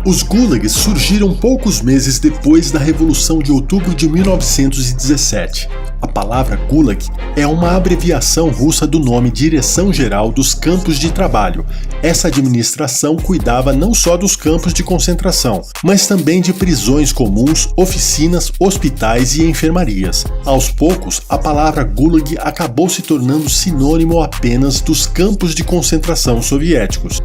Os gulags surgiram poucos meses depois da Revolução de Outubro de 1917. A palavra gulag é uma abreviação russa do nome Direção Geral dos Campos de Trabalho. Essa administração cuidava não só dos campos de concentração, mas também de prisões comuns, oficinas, hospitais e enfermarias. Aos poucos, a palavra gulag acabou se tornando sinônimo apenas dos campos de concentração soviéticos.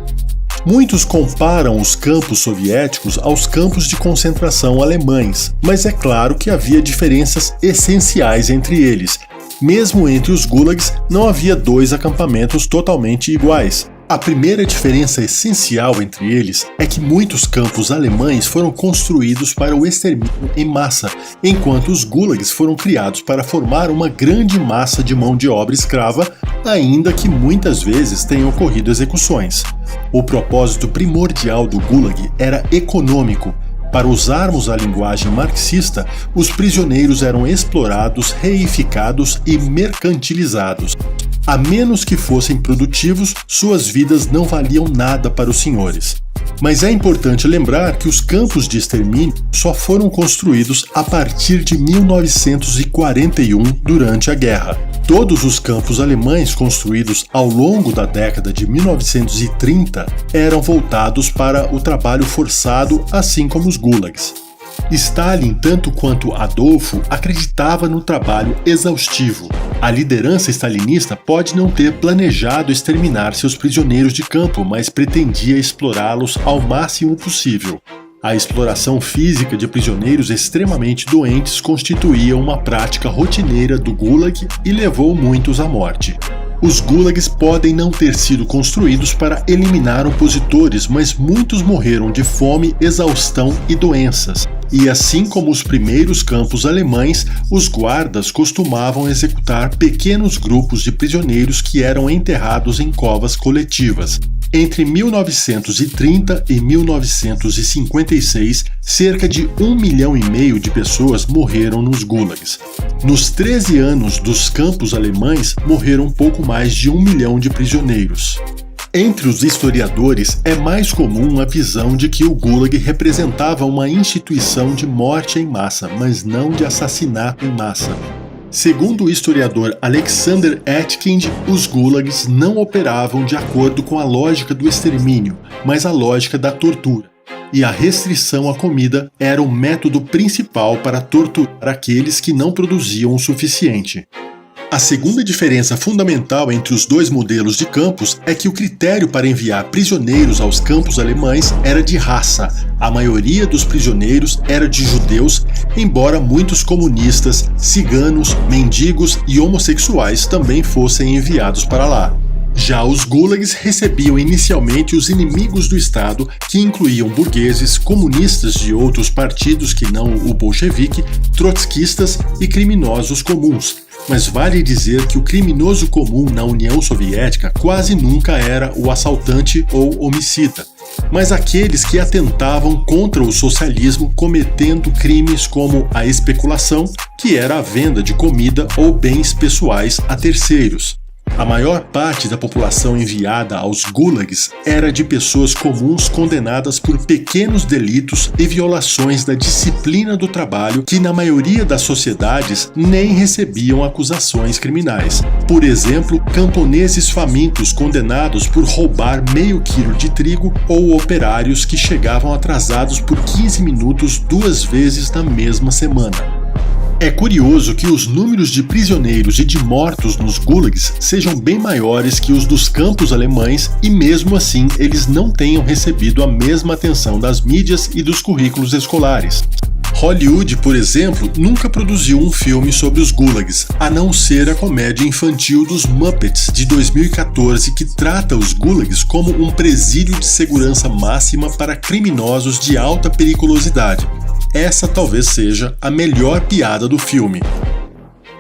Muitos comparam os campos soviéticos aos campos de concentração alemães, mas é claro que havia diferenças essenciais entre eles. Mesmo entre os gulags, não havia dois acampamentos totalmente iguais. A primeira diferença essencial entre eles é que muitos campos alemães foram construídos para o extermínio em massa, enquanto os gulags foram criados para formar uma grande massa de mão de obra escrava, ainda que muitas vezes tenham ocorrido execuções. O propósito primordial do gulag era econômico. Para usarmos a linguagem marxista, os prisioneiros eram explorados, reificados e mercantilizados. A menos que fossem produtivos, suas vidas não valiam nada para os senhores. Mas é importante lembrar que os campos de extermínio só foram construídos a partir de 1941, durante a guerra. Todos os campos alemães construídos ao longo da década de 1930 eram voltados para o trabalho forçado, assim como os gulags. Stalin, tanto quanto Adolfo, acreditava no trabalho exaustivo. A liderança stalinista pode não ter planejado exterminar seus prisioneiros de campo, mas pretendia explorá-los ao máximo possível. A exploração física de prisioneiros extremamente doentes constituía uma prática rotineira do gulag e levou muitos à morte. Os gulags podem não ter sido construídos para eliminar opositores, mas muitos morreram de fome, exaustão e doenças. E assim como os primeiros campos alemães, os guardas costumavam executar pequenos grupos de prisioneiros que eram enterrados em covas coletivas. Entre 1930 e 1956, cerca de 1,5 milhão de pessoas morreram nos gulags. Nos 13 anos dos campos alemães, morreram pouco mais de 1 milhão de prisioneiros. Entre os historiadores, é mais comum a visão de que o gulag representava uma instituição de morte em massa, mas não de assassinato em massa. Segundo o historiador Alexander Etkind, os gulags não operavam de acordo com a lógica do extermínio, mas a lógica da tortura. E a restrição à comida era o método principal para torturar aqueles que não produziam o suficiente. A segunda diferença fundamental entre os dois modelos de campos é que o critério para enviar prisioneiros aos campos alemães era de raça. A maioria dos prisioneiros era de judeus, embora muitos comunistas, ciganos, mendigos e homossexuais também fossem enviados para lá. Já os gulags recebiam inicialmente os inimigos do Estado, que incluíam burgueses, comunistas de outros partidos que não o bolchevique, trotskistas e criminosos comuns. Mas vale dizer que o criminoso comum na União Soviética quase nunca era o assaltante ou homicida, mas aqueles que atentavam contra o socialismo cometendo crimes como a especulação, que era a venda de comida ou bens pessoais a terceiros. A maior parte da população enviada aos gulags era de pessoas comuns condenadas por pequenos delitos e violações da disciplina do trabalho que, na maioria das sociedades, nem recebiam acusações criminais. Por exemplo, camponeses famintos condenados por roubar meio quilo de trigo ou operários que chegavam atrasados por 15 minutos 2 vezes na mesma semana. É curioso que os números de prisioneiros e de mortos nos gulags sejam bem maiores que os dos campos alemães e mesmo assim eles não tenham recebido a mesma atenção das mídias e dos currículos escolares. Hollywood, por exemplo, nunca produziu um filme sobre os gulags, a não ser a comédia infantil dos Muppets de 2014, que trata os gulags como um presídio de segurança máxima para criminosos de alta periculosidade. Essa talvez seja a melhor piada do filme.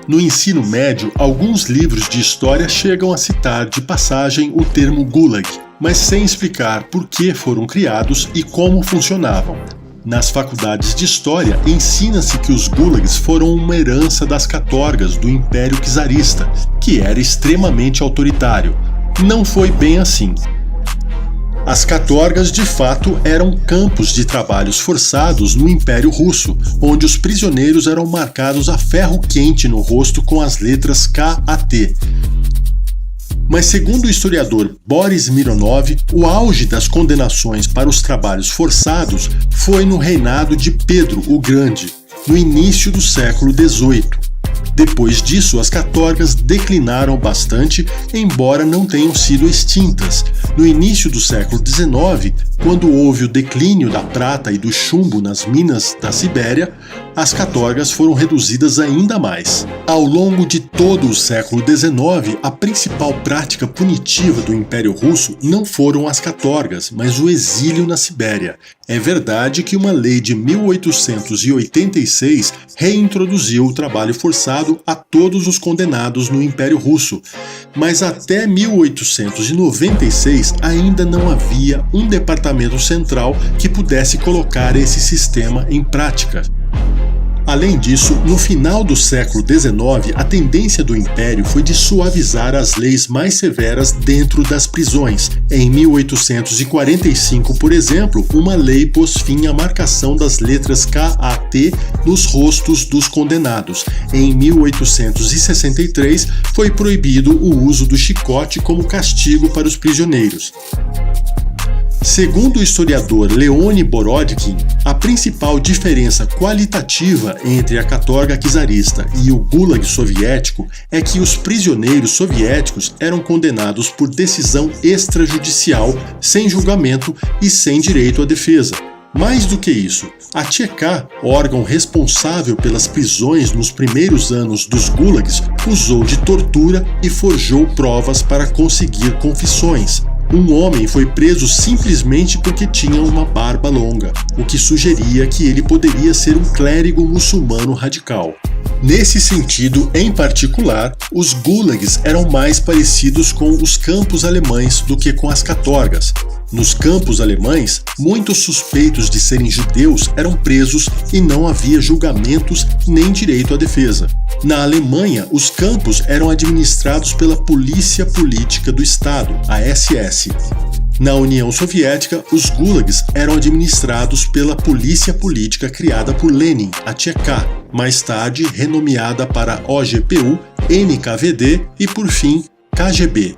No ensino médio, alguns livros de história chegam a citar de passagem o termo gulag, mas sem explicar por que foram criados e como funcionavam. Nas faculdades de história, ensina-se que os gulags foram uma herança das catorgas do Império Czarista, que era extremamente autoritário. Não foi bem assim. As katorgas, de fato, eram campos de trabalhos forçados no Império Russo, onde os prisioneiros eram marcados a ferro quente no rosto com as letras KAT. Mas segundo o historiador Boris Mironov, o auge das condenações para os trabalhos forçados foi no reinado de Pedro o Grande, no início do século XVIII. Depois disso, as katorgas declinaram bastante, embora não tenham sido extintas. No início do século XIX, quando houve o declínio da prata e do chumbo nas minas da Sibéria, as katorgas foram reduzidas ainda mais. Ao longo de todo o século XIX, a principal prática punitiva do Império Russo não foram as katorgas, mas o exílio na Sibéria. É verdade que uma lei de 1886 reintroduziu o trabalho forçado a todos os condenados no Império Russo, mas até 1896 ainda não havia um departamento central que pudesse colocar esse sistema em prática. Além disso, no final do século XIX, a tendência do Império foi de suavizar as leis mais severas dentro das prisões. Em 1845, por exemplo, uma lei pôs fim à marcação das letras KAT nos rostos dos condenados. Em 1863, foi proibido o uso do chicote como castigo para os prisioneiros. Segundo o historiador Leone Borodkin, a principal diferença qualitativa entre a katorga czarista e o Gulag soviético é que os prisioneiros soviéticos eram condenados por decisão extrajudicial, sem julgamento e sem direito à defesa. Mais do que isso, a TCK, órgão responsável pelas prisões nos primeiros anos dos gulags, usou de tortura e forjou provas para conseguir confissões. Um homem foi preso simplesmente porque tinha uma barba longa, o que sugeria que ele poderia ser um clérigo muçulmano radical. Nesse sentido, em particular, os gulags eram mais parecidos com os campos alemães do que com as katorgas. Nos campos alemães, muitos suspeitos de serem judeus eram presos e não havia julgamentos nem direito à defesa. Na Alemanha, os campos eram administrados pela Polícia Política do Estado, a SS. Na União Soviética, os gulags eram administrados pela Polícia Política criada por Lenin, a TCK, mais tarde renomeada para OGPU, NKVD e, por fim, KGB.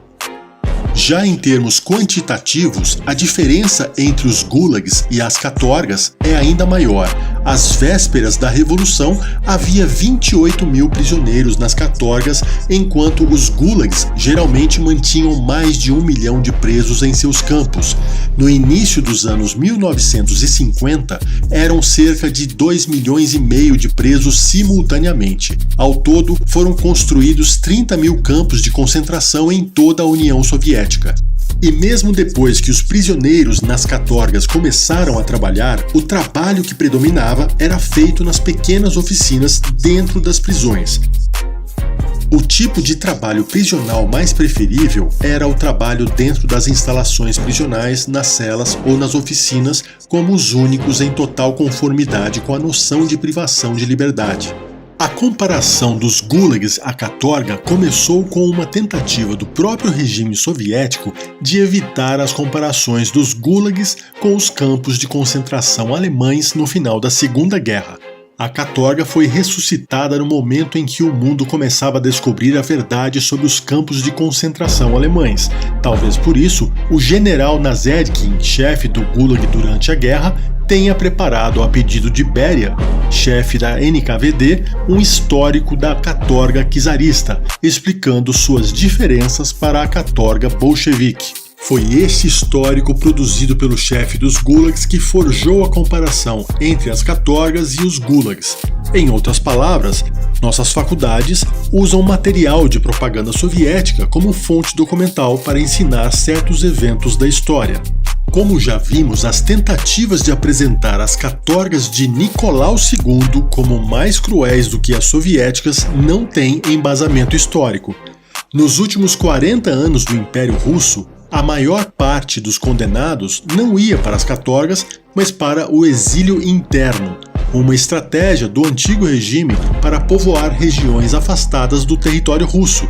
Já em termos quantitativos, a diferença entre os gulags e as katorgas é ainda maior. Às vésperas da Revolução, havia 28 mil prisioneiros nas katorgas, enquanto os gulags geralmente mantinham mais de 1 milhão de presos em seus campos. No início dos anos 1950, eram cerca de 2,5 milhões de presos simultaneamente. Ao todo, foram construídos 30 mil campos de concentração em toda a União Soviética. E mesmo depois que os prisioneiros nas katorgas começaram a trabalhar, o trabalho que predominava era feito nas pequenas oficinas dentro das prisões. O tipo de trabalho prisional mais preferível era o trabalho dentro das instalações prisionais, nas celas ou nas oficinas, como os únicos em total conformidade com a noção de privação de liberdade. A comparação dos gulags à katorga começou com uma tentativa do próprio regime soviético de evitar as comparações dos gulags com os campos de concentração alemães no final da Segunda Guerra. A katorga foi ressuscitada no momento em que o mundo começava a descobrir a verdade sobre os campos de concentração alemães. Talvez por isso, o general Nazarkin, chefe do Gulag durante a guerra, tenha preparado a pedido de Beria, chefe da NKVD, um histórico da katorga czarista, explicando suas diferenças para a katorga bolchevique. Foi esse histórico produzido pelo chefe dos gulags que forjou a comparação entre as katorgas e os gulags. Em outras palavras, nossas faculdades usam material de propaganda soviética como fonte documental para ensinar certos eventos da história. Como já vimos, as tentativas de apresentar as katorgas de Nicolau II como mais cruéis do que as soviéticas não têm embasamento histórico. Nos últimos 40 anos do Império Russo, a maior parte dos condenados não ia para as katorgas, mas para o exílio interno, uma estratégia do antigo regime para povoar regiões afastadas do território russo.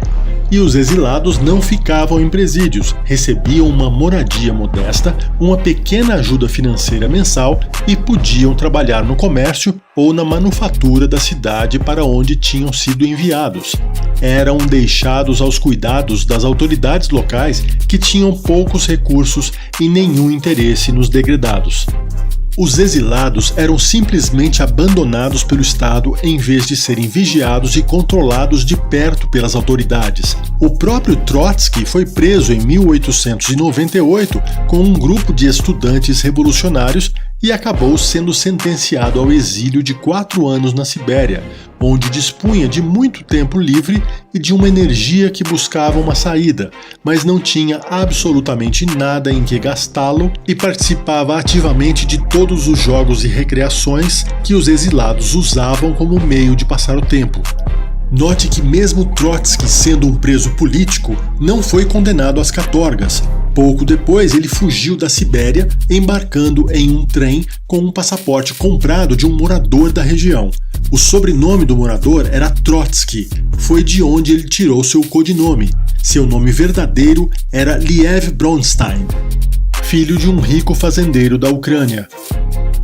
E os exilados não ficavam em presídios, recebiam uma moradia modesta, uma pequena ajuda financeira mensal e podiam trabalhar no comércio ou na manufatura da cidade para onde tinham sido enviados. Eram deixados aos cuidados das autoridades locais que tinham poucos recursos e nenhum interesse nos degredados. Os exilados eram simplesmente abandonados pelo Estado em vez de serem vigiados e controlados de perto pelas autoridades. O próprio Trotsky foi preso em 1898 com um grupo de estudantes revolucionários e acabou sendo sentenciado ao exílio de 4 anos na Sibéria, onde dispunha de muito tempo livre e de uma energia que buscava uma saída, mas não tinha absolutamente nada em que gastá-lo e participava ativamente de todos os jogos e recreações que os exilados usavam como meio de passar o tempo. Note que mesmo Trotsky sendo um preso político, não foi condenado às catorgas. Pouco depois ele fugiu da Sibéria, embarcando em um trem com um passaporte comprado de um morador da região. O sobrenome do morador era Trotsky, foi de onde ele tirou seu codinome. Seu nome verdadeiro era Liev Bronstein, filho de um rico fazendeiro da Ucrânia.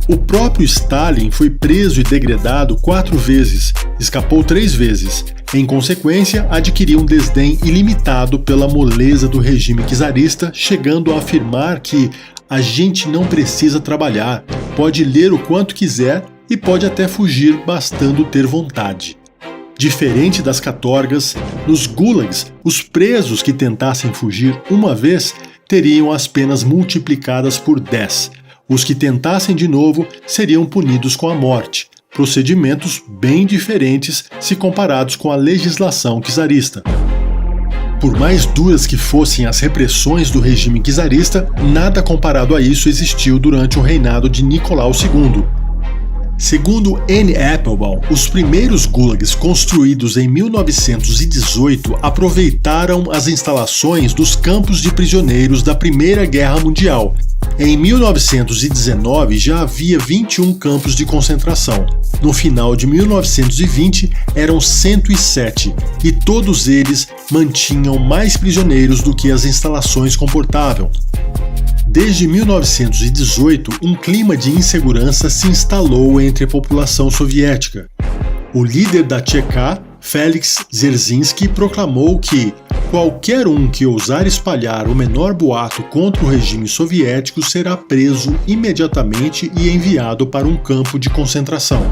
O próprio Stalin foi preso e degradado 4 vezes, escapou 3 vezes. Em consequência, adquiriu um desdém ilimitado pela moleza do regime czarista, chegando a afirmar que a gente não precisa trabalhar, pode ler o quanto quiser e pode até fugir bastando ter vontade. Diferente das catorgas, nos gulags, os presos que tentassem fugir uma vez teriam as penas multiplicadas por 10. Os que tentassem de novo seriam punidos com a morte, procedimentos bem diferentes se comparados com a legislação czarista. Por mais duras que fossem as repressões do regime czarista, nada comparado a isso existiu durante o reinado de Nicolau II. Segundo Anne Applebaum, os primeiros gulags construídos em 1918 aproveitaram as instalações dos campos de prisioneiros da Primeira Guerra Mundial. Em 1919 já havia 21 campos de concentração. No final de 1920 eram 107 e todos eles mantinham mais prisioneiros do que as instalações comportavam. Desde 1918, um clima de insegurança se instalou entre a população soviética. O líder da ČK, Felix Dzerzhinsky, proclamou que qualquer um que ousar espalhar o menor boato contra o regime soviético será preso imediatamente e enviado para um campo de concentração.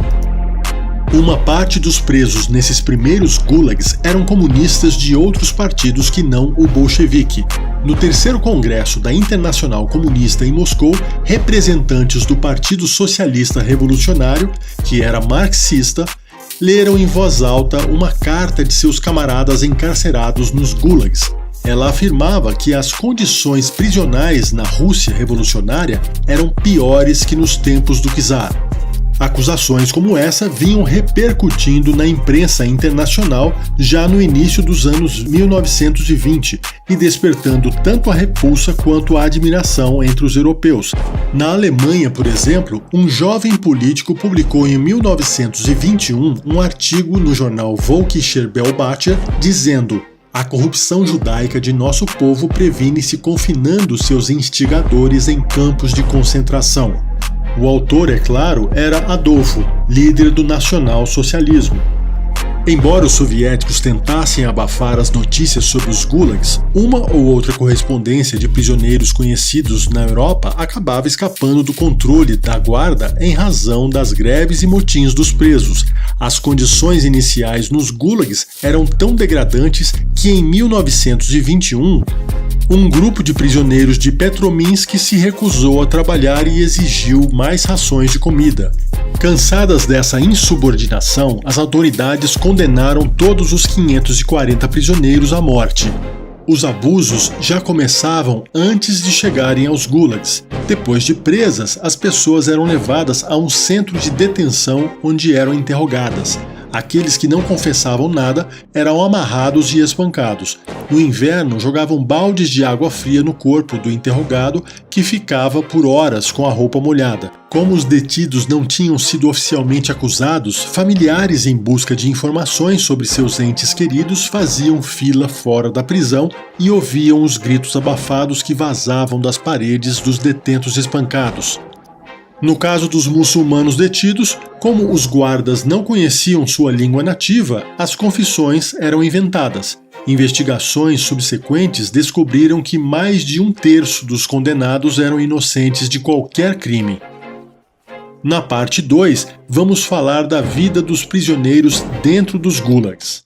Uma parte dos presos nesses primeiros gulags eram comunistas de outros partidos que não o bolchevique. No terceiro congresso da Internacional Comunista em Moscou, representantes do Partido Socialista Revolucionário, que era marxista, leram em voz alta uma carta de seus camaradas encarcerados nos gulags. Ela afirmava que as condições prisionais na Rússia revolucionária eram piores que nos tempos do czar. Acusações como essa vinham repercutindo na imprensa internacional já no início dos anos 1920 e despertando tanto a repulsa quanto a admiração entre os europeus. Na Alemanha, por exemplo, um jovem político publicou em 1921 um artigo no jornal Völkischer Beobachter dizendo: "A corrupção judaica de nosso povo previne-se confinando seus instigadores em campos de concentração." O autor, é claro, era Adolfo, líder do nacional-socialismo. Embora os soviéticos tentassem abafar as notícias sobre os gulags, uma ou outra correspondência de prisioneiros conhecidos na Europa acabava escapando do controle da guarda em razão das greves e motins dos presos. As condições iniciais nos gulags eram tão degradantes que em 1921, um grupo de prisioneiros de Petrominsk se recusou a trabalhar e exigiu mais rações de comida. Cansadas dessa insubordinação, as autoridades condenaram todos os 540 prisioneiros à morte. Os abusos já começavam antes de chegarem aos gulags. Depois de presas, as pessoas eram levadas a um centro de detenção onde eram interrogadas. Aqueles que não confessavam nada eram amarrados e espancados. No inverno, jogavam baldes de água fria no corpo do interrogado, que ficava por horas com a roupa molhada. Como os detidos não tinham sido oficialmente acusados, familiares em busca de informações sobre seus entes queridos faziam fila fora da prisão e ouviam os gritos abafados que vazavam das paredes dos detentos espancados. No caso dos muçulmanos detidos, como os guardas não conheciam sua língua nativa, as confissões eram inventadas. Investigações subsequentes descobriram que mais de 1/3 dos condenados eram inocentes de qualquer crime. Na parte 2, vamos falar da vida dos prisioneiros dentro dos gulags.